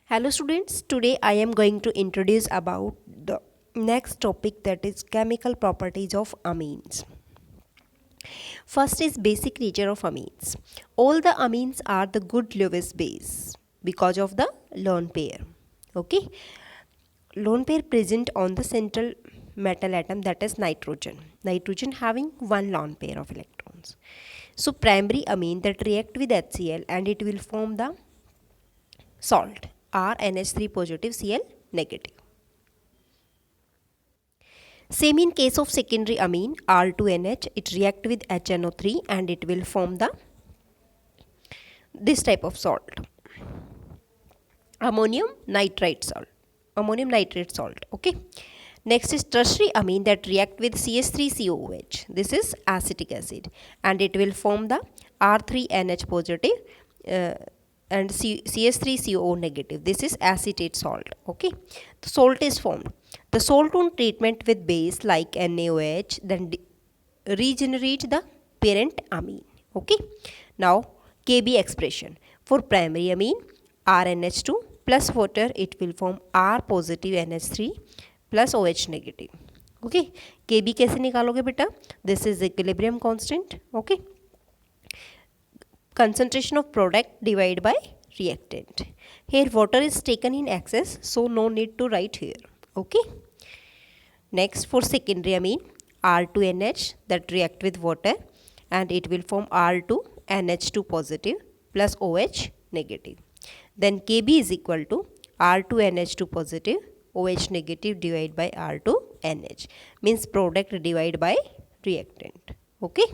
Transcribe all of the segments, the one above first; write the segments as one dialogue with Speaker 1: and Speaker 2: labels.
Speaker 1: Hello students, today I am going to introduce about the next topic, that is chemical properties of amines. First is basic nature of amines. All the amines are the good Lewis base because of the lone pair. Okay, lone pair present on the central metal atom, that is nitrogen. Nitrogen having one lone pair of electrons. So primary amine that react with HCl and it will form the salt RNH3 positive Cl negative. Same in case of secondary amine R2NH, it react with HNO3 and it will form the this type of salt, ammonium nitrate salt. Okay, next is tertiary amine that react with CH3COOH. This is acetic acid and it will form the R3NH positive and CH3CO negative. This is acetate salt. Okay, the salt is formed. The salt on treatment with base like NaOH then regenerate the parent amine. Okay, now Kb expression for primary amine RNH2 plus water, it will form R positive NH3 plus OH negative. Okay, Kb कैसे निकालोगे बेटा? This is equilibrium constant. Okay, concentration of product divided by reactant. Here water is taken in excess, so no need to write here. Okay, next for secondary amine R2NH that react with water and it will form R2NH2 positive plus OH negative. Then Kb is equal to R2NH2 positive OH negative divided by R2NH, means product divided by reactant. Okay,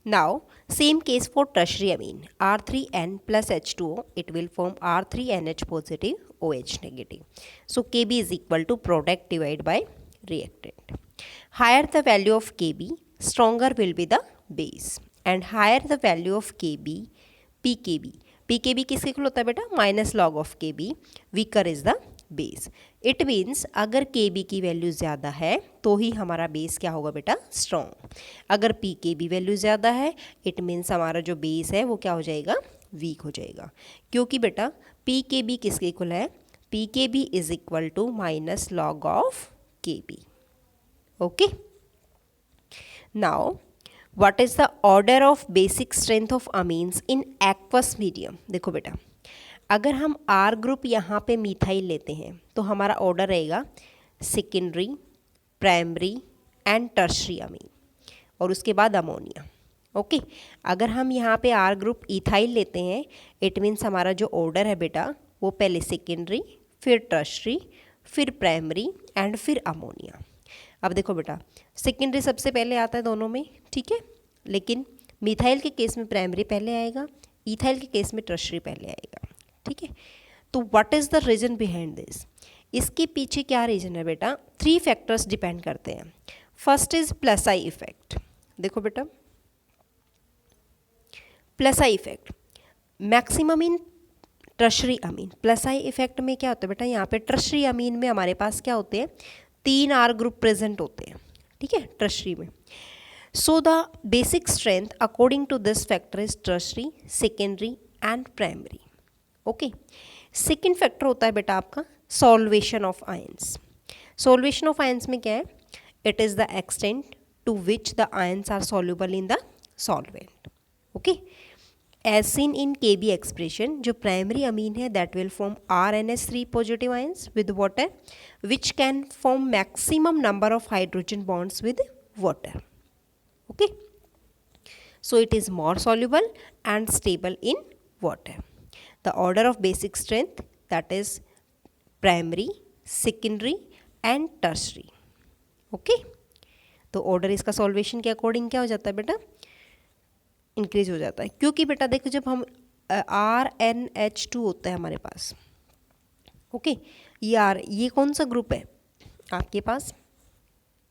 Speaker 1: now same case for tertiary amine R3N plus H2O, it will form R3NH positive OH negative. So Kb is equal to product divided by reactant. Higher the value of Kb, stronger will be the base, and higher the value of Kb, pKb किसके equal होता है बेटा? Minus log of Kb, weaker is the base. It means अगर Kb की value ज़्यादा है तो ही हमारा बेस क्या होगा बेटा? स्ट्रॉन्ग. अगर pKb वैल्यू ज़्यादा है इट मीन्स हमारा जो बेस है वो क्या हो जाएगा? वीक हो जाएगा. क्योंकि बेटा pKb किसके इक्वल है? pKb is equal to minus log of Kb. Okay, now what is the order of basic strength of amines in aqueous medium? देखो बेटा, अगर हम R ग्रुप यहाँ पे मिथाइल लेते हैं तो हमारा ऑर्डर रहेगा सेकेंडरी, प्राइमरी एंड टर्शरी अमीन और उसके बाद अमोनिया. ओके, अगर हम यहाँ पे R ग्रुप इथाइल लेते हैं इट मीन्स हमारा जो ऑर्डर है बेटा वो पहले सेकेंडरी, फिर टर्शरी, फिर प्राइमरी एंड फिर अमोनिया. अब देखो बेटा, सेकेंडरी सबसे पहले आता है दोनों में, ठीक है, लेकिन मिथाइल के केस में प्राइमरी पहले आएगा, इथाइल के केस में टर्शरी पहले आएगा. ठीक है, तो what is the reason behind this? इसके पीछे क्या रीज़न है बेटा? 3 फैक्टर्स डिपेंड करते हैं. First is plus I effect. देखो बेटा, plus I effect maximum in tertiary Amin. Plus I effect में क्या होता है बेटा? यहाँ पे टर्शरी अमीन में हमारे पास क्या होते हैं? 3 R ग्रुप प्रेजेंट होते हैं. ठीक है, टर्शरी में. So the basic strength according to this factor is tertiary, secondary and primary. Okay, second factor होता है बेटा आपका solvation of ions. Solvation of ions में क्या है? It is the extent to which the ions are soluble in the solvent. Okay, as seen in Kb expression, जो primary amine है that will form RNH3 positive ions with water which can form maximum number of hydrogen bonds with water. Okay, so it is more soluble and stable in water. The order of basic strength, that is primary, secondary and tertiary. Okay, तो order इसका solvation के according क्या हो जाता है बेटा? Increase हो जाता है. क्योंकि बेटा देखो, जब हम RNH2 होता है हमारे पास, ओके, ये कौन सा ग्रुप है आपके पास?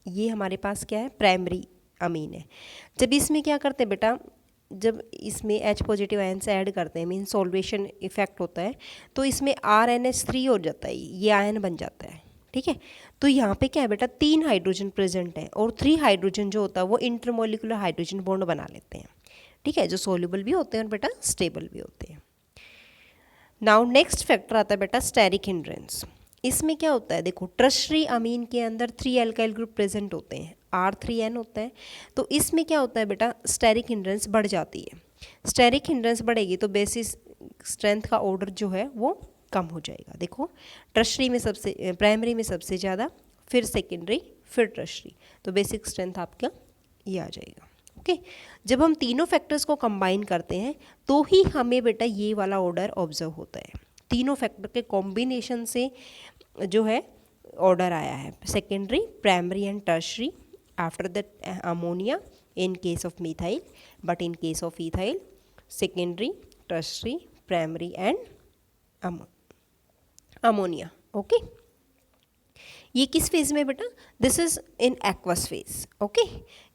Speaker 1: ये हमारे पास क्या है? प्राइमरी अमीन है. जब इसमें क्या करते हैं बेटा, जब इसमें H पॉजिटिव आयंस ऐड करते हैं, मीन सॉल्वेशन इफेक्ट होता है, तो इसमें RNH3 हो जाता है, ये आयन बन जाता है. ठीक है, तो यहाँ पे क्या है बेटा? 3 हाइड्रोजन प्रेजेंट है और 3 हाइड्रोजन जो होता है वो इंटरमोलिकुलर हाइड्रोजन बॉन्ड बना लेते हैं. ठीक है, जो सोल्यूबल भी होते हैं और बेटा स्टेबल भी होते हैं. नाउ नेक्स्ट फैक्टर आता है बेटा स्टेरिक हिंड्रेंस। इसमें क्या होता है, देखो टर्शरी अमीन के अंदर 3 एल्काइल ग्रुप प्रेजेंट होते हैं, R3N होता है। तो इसमें क्या होता है बेटा, स्टेरिक हिंड्रेंस बढ़ जाती है। स्टेरिक हिंड्रेंस बढ़ेगी तो बेसिस स्ट्रेंथ का ऑर्डर जो है वो कम हो जाएगा। देखो टर्शरी में सबसे, प्राइमरी में सबसे ज़्यादा, फिर सेकेंडरी, फिर टर्शरी, तो बेसिक स्ट्रेंथ आपका ये आ जाएगा। ओके, जब हम तीनों फैक्टर्स को कंबाइन करते हैं तो ही हमें बेटा ये वाला ऑर्डर ऑब्जर्व होता है। तीनों फैक्टर के कॉम्बिनेशन से जो है ऑर्डर आया है, secondary, primary and tertiary after that ammonia in case of methyl, but in case of ethyl secondary, tertiary, primary and ammonia. Okay, ये किस फेज में बेटा, this is in aqueous phase. Okay,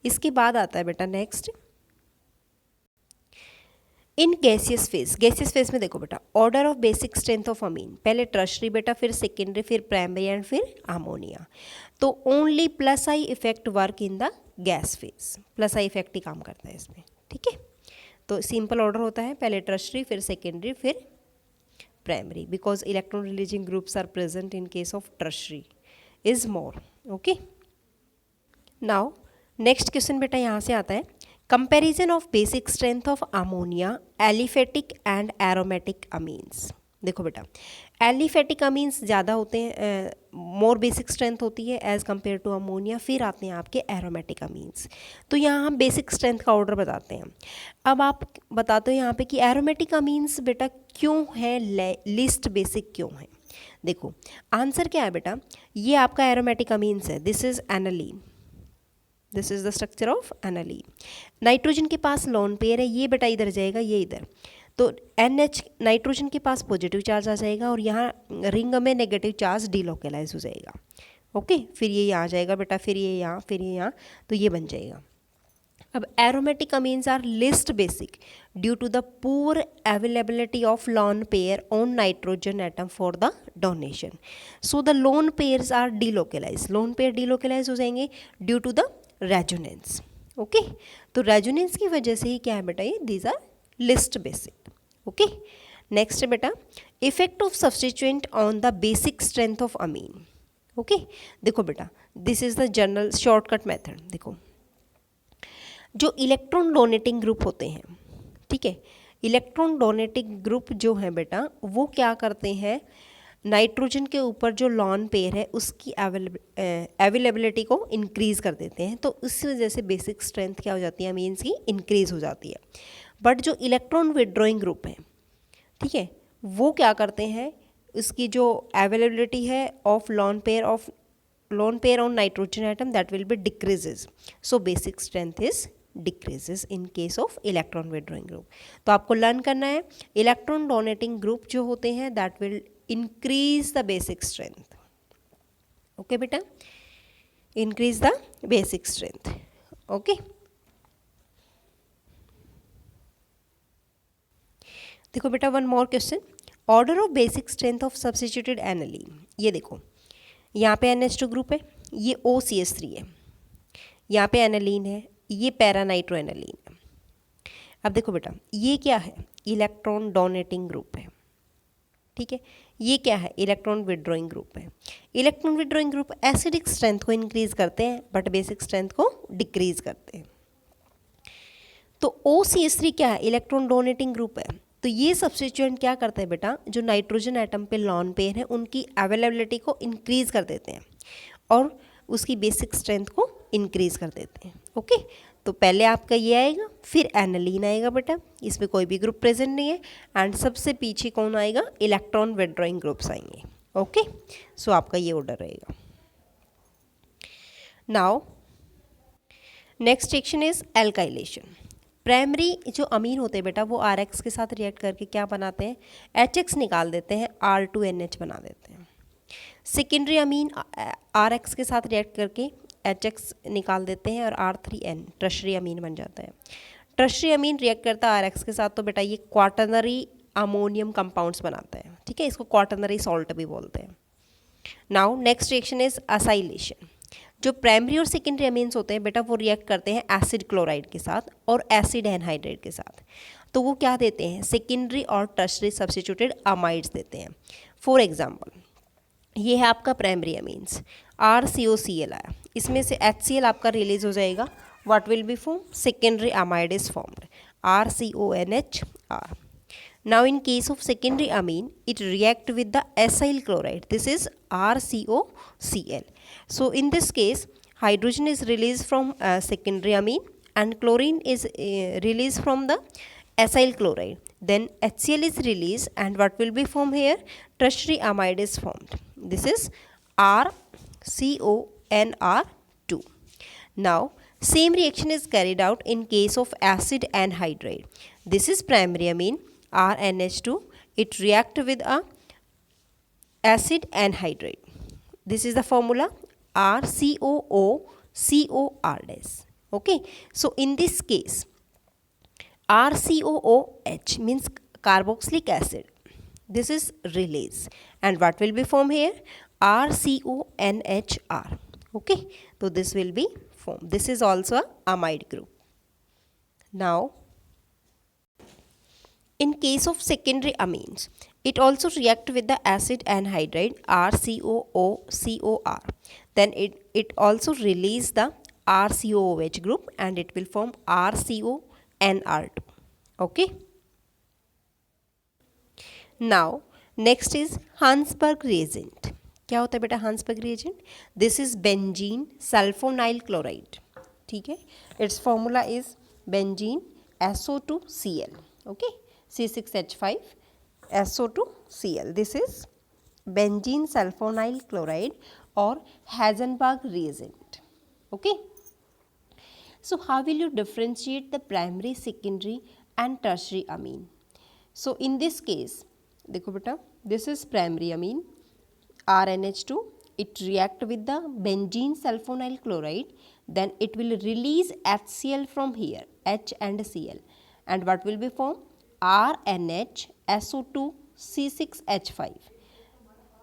Speaker 1: इसके बाद आता है बेटा next in gaseous phase. Gaseous phase में देखो बेटा order of basic strength of amine, पहले टर्शरी बेटा, फिर सेकेंडरी, फिर प्राइमरी एंड फिर अमोनिया। तो only plus I effect work in the gas phase, plus I effect ही काम करता है इसमें। ठीक है, तो सिंपल ऑर्डर होता है, पहले टर्शरी, फिर सेकेंडरी, फिर primary, because electron releasing groups are present in case of tertiary is more. Okay, now next question बेटा यहाँ से आता है, comparison of basic strength of ammonia, aliphatic and aromatic amines. देखो बेटा एलिफेटिक अमीन्स ज़्यादा होते हैं, मोर बेसिक स्ट्रेंथ होती है एज़ कम्पेयर टू अमोनिया, फिर आते हैं आपके एरोमेटिक अमीन्स। तो यहाँ हम बेसिक स्ट्रेंथ का ऑर्डर बताते हैं। अब आप बताते हो यहाँ पे कि एरोमेटिक अमीन्स बेटा क्यों है लिस्ट बेसिक क्यों है। देखो आंसर क्या है बेटा, ये आपका एरोमेटिक अमीन्स है, this is aniline, this is the structure of aniline. Nitrogen के पास लोन पेयर है, ये बेटा इधर जाएगा, ये इधर, तो NH नाइट्रोजन के पास पॉजिटिव चार्ज आ जाएगा और यहाँ रिंग में नेगेटिव चार्ज डीलोकेलाइज हो जाएगा। ओके, फिर ये यहाँ जाएगा बेटा, फिर ये यहाँ, फिर ये यहाँ, तो ये बन जाएगा। अब aromatic amines are least basic due to the poor availability of lone pair on nitrogen atom for the donation, so the lone pairs are delocalize, lone pair delocalize हो जाएंगे due to the resonance. Okay, तो resonance की वजह से ही क्या है बेटा, ये these are least basic. Okay, next बेटा effect of substituent on the basic strength of amine. Okay, देखो बेटा this is the general shortcut method. देखो जो इलेक्ट्रॉन डोनेटिंग ग्रुप होते हैं, ठीक है, इलेक्ट्रॉन डोनेटिंग ग्रुप जो है बेटा वो क्या करते हैं, नाइट्रोजन के ऊपर जो लॉन पेयर है उसकी अवेलेबिलिटी को इंक्रीज़ कर देते हैं, तो उस वजह से बेसिक स्ट्रेंथ क्या हो जाती है, अमीन्स की इंक्रीज़ हो जाती है। बट जो इलेक्ट्रॉन विड्रॉइंग ग्रुप है, ठीक है, वो क्या करते हैं, उसकी जो अवेलेबिलिटी है of lone pair on nitrogen atom that will be decreases, so basic strength is decreases in case of electron withdrawing group. तो आपको लर्न करना है इलेक्ट्रॉन डोनेटिंग ग्रुप जो होते हैं that will increase the basic strength. Okay बेटा, increase the basic strength. Okay, देखो बेटा one more question, order of basic strength of substituted aniline. ये देखो यहाँ पे NH2 ग्रुप है, ये OCH3 है, यहाँ पे एनालीन है, ये पैरानाइट्रो एनालीन है। अब देखो बेटा ये क्या है, इलेक्ट्रॉन डोनेटिंग ग्रुप है, ठीक है, ये क्या है, इलेक्ट्रॉन विड्रॉइंग ग्रुप है। Electron withdrawing group acidic strength को इंक्रीज करते हैं बट बेसिक स्ट्रेंथ को डिक्रीज करते हैं। तो OCH3 क्या है, इलेक्ट्रॉन डोनेटिंग ग्रुप है, तो ये सब्स्टिट्यूएंट क्या करता है बेटा, जो नाइट्रोजन एटम पे लॉन पेयर है उनकी अवेलेबिलिटी को इंक्रीज कर देते हैं और उसकी बेसिक स्ट्रेंथ को इंक्रीज कर देते हैं। ओके, तो पहले आपका ये आएगा, फिर एनालीन आएगा बेटा, इसमें कोई भी ग्रुप प्रेजेंट नहीं है, एंड सबसे पीछे कौन आएगा, इलेक्ट्रॉन विड्रॉइंग ग्रुप्स आएंगे। ओके, सो आपका ये ऑर्डर रहेगा। Now next section is alkylation. Primary जो अमीन होते हैं बेटा वो RX के साथ रिएक्ट करके क्या बनाते हैं, HX निकाल देते हैं, R2NH बना देते हैं। सेकेंडरी अमीन RX के साथ रिएक्ट करके HX निकाल देते हैं और R3N टर्शरी अमीन बन जाता है। टर्शरी अमीन रिएक्ट करता है RX के साथ, तो बेटा ये क्वाटरनरी अमोनियम कंपाउंड्स बनाता है, ठीक है, इसको क्वाटरनरी सॉल्ट भी बोलते हैं। Now next reaction is acylation. जो प्राइमरी और सेकेंडरी अमीन्स होते हैं बेटा वो रिएक्ट करते हैं एसिड क्लोराइड के साथ और एसिड एनहाइड्राइड के साथ, तो वो क्या देते हैं, सेकेंडरी और टर्शरी सब्स्टिट्यूटेड अमाइड्स देते हैं। फॉर एग्जांपल ये है आपका प्राइमरी अमीन्स, RCOCl आया, इसमें से HCl आपका रिलीज हो जाएगा, what will be form, secondary amide is formed, RCONHR. Now in case of secondary amine, it react with the acyl chloride. This is RCOCl. So in this case, hydrogen is released from secondary amine and chlorine is released from the acyl chloride. Then HCl is released and what will be formed here? Tertiary amide is formed. This is RCONR2. Now same reaction is carried out in case of acid anhydride. This is primary amine, RNH2, it react with a acid anhydride. This is the formula RCOOCOR. Okay, so in this case RCOOH means carboxylic acid, this is release and what will be formed here, RCONHR. Okay, so this will be formed. This is also a amide group. Now in case of secondary amines, it also react with the acid anhydride RCOOCOR. Then it also release the RCOOH group and it will form RCONR2. Okay. Now next is Hansberg reagent. क्या होता है बेटा Hinsberg reagent? This is benzene sulphonyl chloride. ठीक है, it's formula is benzene SO2Cl. Okay, C6H5 SO2Cl. This is benzene sulphonyl chloride और Hasenberg reagent. Okay. So how will you differentiate the primary, secondary and tertiary amine? So in this case, देखो बेटा, this is primary amine RNH2. It react with the benzene sulfonyl chloride. Then it will release HCl from here, H and Cl, and what will be formed? RNH SO2 C6H5.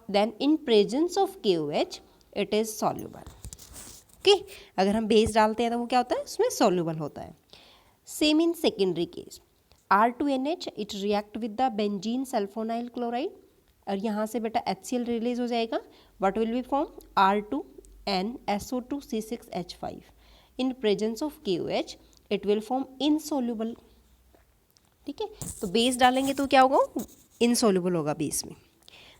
Speaker 1: Then in presence of KOH, it is soluble. Okay, अगर हम base डालते हैं तो वो क्या होता है, उसमें soluble होता है. Same in secondary case, R2NH it react with the benzene sulfonyl chloride और यहाँ से बेटा HCl रिलीज हो जाएगा. What will be formed? R2N SO2 C6H5. In presence of KOH it will form insoluble. ठीक है, तो बेस डालेंगे तो क्या होगा, insoluble होगा बेस में.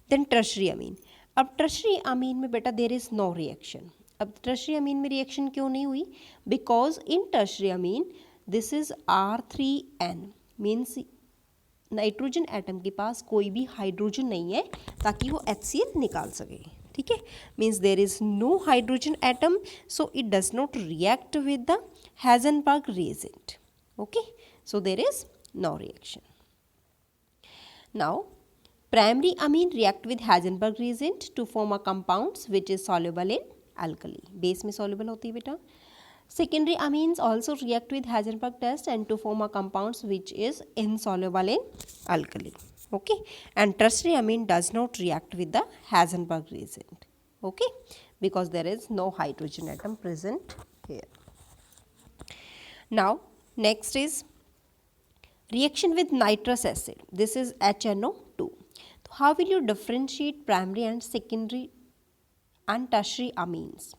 Speaker 1: Then tertiary amine. अब tertiary amine में बेटा there is no reaction. अब tertiary amine में रिएक्शन क्यों नहीं हुई? Because in tertiary amine this is R3N means nitrogen atom के पास कोई भी हाइड्रोजन नहीं है ताकि वो HCl निकाल सके. ठीक है, means there is no hydrogen atom, so it does not react with the Hasenberg reagent. Okay, so there is no reaction. Now primary amine react with Hasenberg reagent to form a compounds which is soluble in alkali. Base में soluble होती है बेटा. Secondary amines also react with Hasenberg test and to form a compounds which is insoluble in alkali. Okay, and tertiary amine does not react with the Hasenberg reagent. Okay, because there is no hydrogen atom present here. Now next is reaction with nitrous acid. This is HNO2. So how will you differentiate primary and secondary and tertiary amines?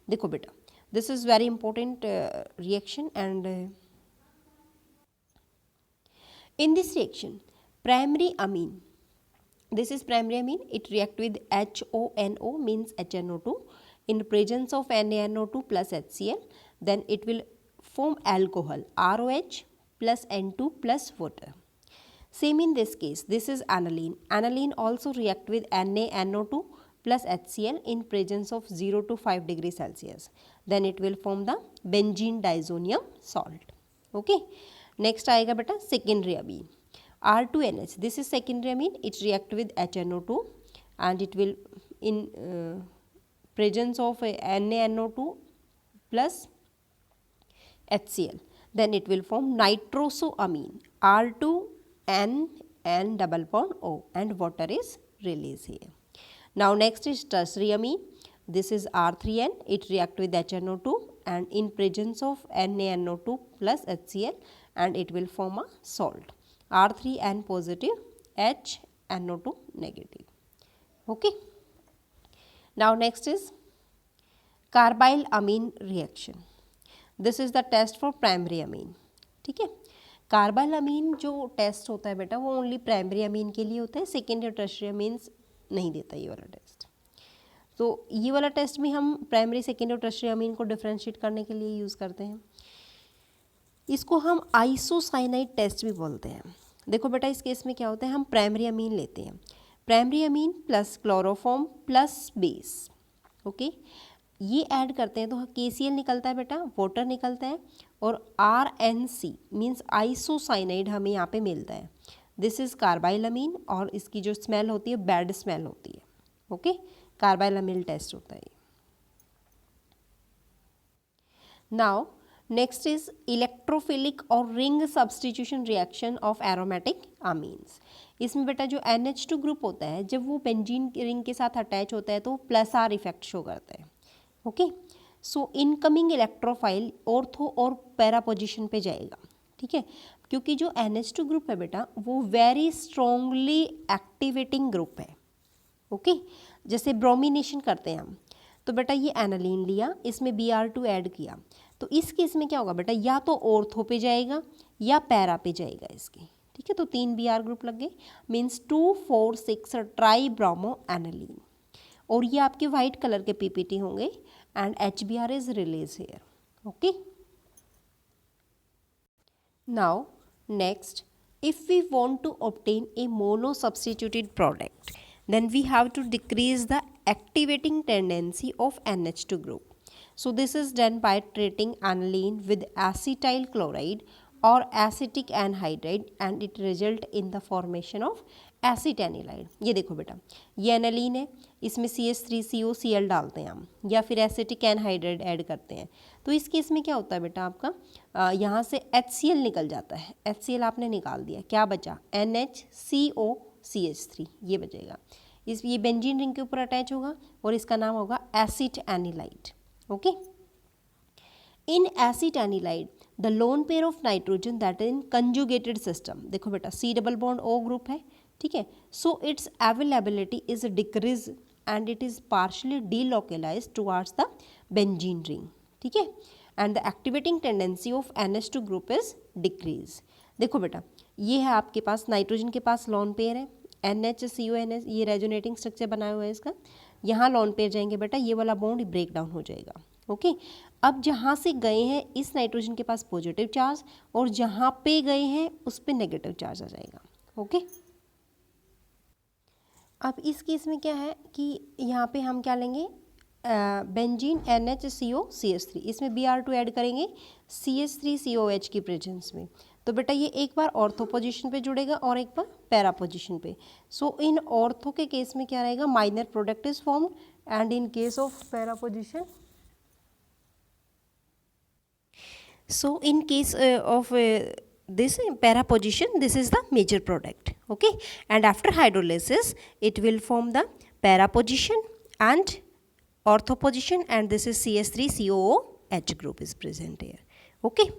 Speaker 1: देखो बेटा, this is very important reaction and in this reaction primary amine, this is primary amine, it react with HONO means HNO2 in presence of NaNO2 plus HCl. Then it will form alcohol ROH plus N2 plus water. Same in this case, this is aniline. Aniline also react with NaNO2 plus HCl in presence of 0 to 5 degrees Celsius. Then it will form the benzene diazonium salt. Okay, next आएगा बेटा secondary amine R2NH. This is secondary amine, it react with HNO2 and it will in presence of NaNO2 plus HCl. Then it will form nitrosoamine R2N double bond O and water is released here. Now next is tertiary amine. This is R3N, it react with HNO2 and in presence of NaNO2 plus HCl and it will form a salt. R3N positive, HNO2 negative. Okay. Now next is carbylamine reaction. This is the test for primary amine. ठीक है, carbyl अमीन जो test होता है बेटा वो only primary amine के लिए होता है, सेकेंडरी और टर्शियरी अमीन्स नहीं देता ये वाला टेस्ट. तो ये वाला टेस्ट भी हम प्राइमरी सेकेंडरी और टर्शियरी अमीन को डिफ्रेंशिएट करने के लिए यूज़ करते हैं. इसको हम आइसोसाइनाइड टेस्ट भी बोलते हैं. देखो बेटा इस केस में क्या होता है, हम प्राइमरी अमीन लेते हैं, primary amine plus chloroform plus base. Okay, ये ऐड करते हैं तो KCl निकलता है बेटा, वाटर निकलता है, और RNC मीन्स आइसोसाइनाइड हमें यहाँ पे मिलता है. दिस इज़ कार्बाइल अमीन और इसकी जो स्मेल होती है बैड स्मेल होती है. ओके, कार्बाइल अमीन टेस्ट होता है. नाउ नेक्स्ट इज इलेक्ट्रोफिलिक और ring substitution reaction of aromatic amines. इसमें बेटा जो NH2 ग्रुप होता है जब वो बेंजीन रिंग के साथ अटैच होता है तो +R इफेक्ट शो करता है. ओके, सो इनकमिंग इलेक्ट्रोफाइल ऑर्थो और पैरा पोजिशन पे जाएगा. ठीक है, क्योंकि जो NH2 ग्रुप है बेटा वो वेरी स्ट्रॉन्गली एक्टिवेटिंग ग्रुप है. ओके, जैसे ब्रोमिनेशन करते हैं हम, तो बेटा ये एनालीन लिया, इसमें Br2 ऐड किया, तो इस केस में क्या होगा बेटा, या तो ऑर्थो पे जाएगा या पैरा पे जाएगा इसके. ठीक है, तो 3 Br ग्रुप लग गए, मीन्स 2, 4, 6 ट्राई ब्रोमो एनालीन. और ये आपके वाइट कलर के PPT होंगे and HBr is release here. Okay, now next, if we want to obtain a mono-substituted product, then we have to decrease the activating tendency of NH2 group. So this is done by treating aniline with acetyl chloride or acetic anhydride and it result in the formation of एसिटेनिलाइड. ये देखो बेटा ये aniline है, इसमें CH3COCl डालते हैं हम, या फिर एसिटिक एनहाइड्राइड ऐड करते हैं. तो इस केस में क्या होता है बेटा आपका यहाँ से HCl निकल जाता है. HCl आपने निकाल दिया, क्या बचा NHCOCH3 ये बचेगा. ये बेंजीन रिंग के ऊपर अटैच होगा और इसका नाम होगा acetanilide. Okay, in acid anilide the lone pair of nitrogen that is in conjugated system. देखो बेटा C double bond O group है. ठीक है, so its availability is decrease and it is partially delocalize towards the benzene ring. ठीक है, and the activating tendency of NH2 group is decrease. देखो बेटा ये है आपके पास नाइट्रोजन के पास लोन पेयर है NHCONH, ये रेजोनेटिंग स्ट्रक्चर बनाया हुआ है इसका. यहाँ लोन पेयर जाएंगे बेटा, ये वाला बॉन्ड ब्रेक डाउन हो जाएगा. ओके, अब जहाँ से गए हैं इस नाइट्रोजन के पास पॉजिटिव चार्ज और जहाँ पे गए हैं उस पर नेगेटिव चार्ज आ जाएगा. ओके, अब इस केस में क्या है कि यहाँ पे हम क्या लेंगे, बेंजीन NHCOCH3, इसमें Br2 ऐड करेंगे CH3COH की प्रेजेंस में. तो बेटा ये एक बार ऑर्थो पोजीशन पे जुड़ेगा और एक बार पैरा पोजीशन पे. सो इन ऑर्थो के केस में क्या रहेगा, minor product is formed and in case of para position, so in case of this para position, this is the major product. Okay, and after hydrolysis it will form the para position and ortho position and this is CH3COOH group is present here. Okay.